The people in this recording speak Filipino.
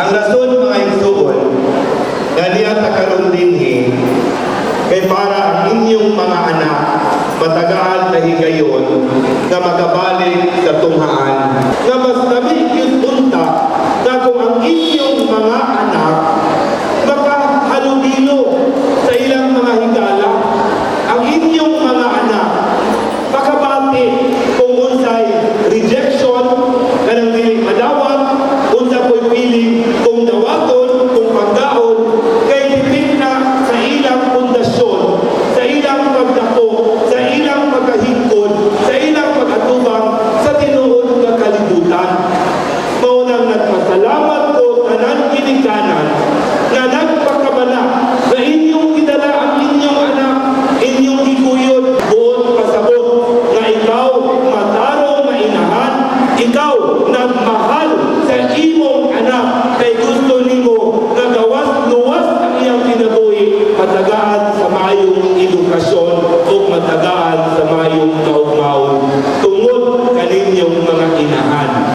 Ang rason mga igsuon, nga niya takaroon din kay para ang inyong mga anak matagaan na higayon na magabalik sa tunghaan. Nga mas nabi yung punta na kung ang inyong mga anak makahalubilo sa ilang mga higala, ang inyong mga anak makabati kung unsay rejection na nang dili madawat, unsa ko'y piling kung dawaton, kung pagdaon, kay dipit na sa ilang pundasyon, sa ilang pagdako, sa ilang pagkahingkod, sa ilang pag-atubang sa tinuod nga kalibutan. Maunang nagpasalamat ko tanan ginikanan na nagpakabala na inyong gidala ang inyong anak, inyong ikuyod buot pasabot na ikaw matarong mainahan, ikaw nagmahal sa imong anak kay gusto nimo na gawas-luwas ang iyang kinabuhi matagaan sa maayong edukasyon o matagaan sa maayong kaugmaw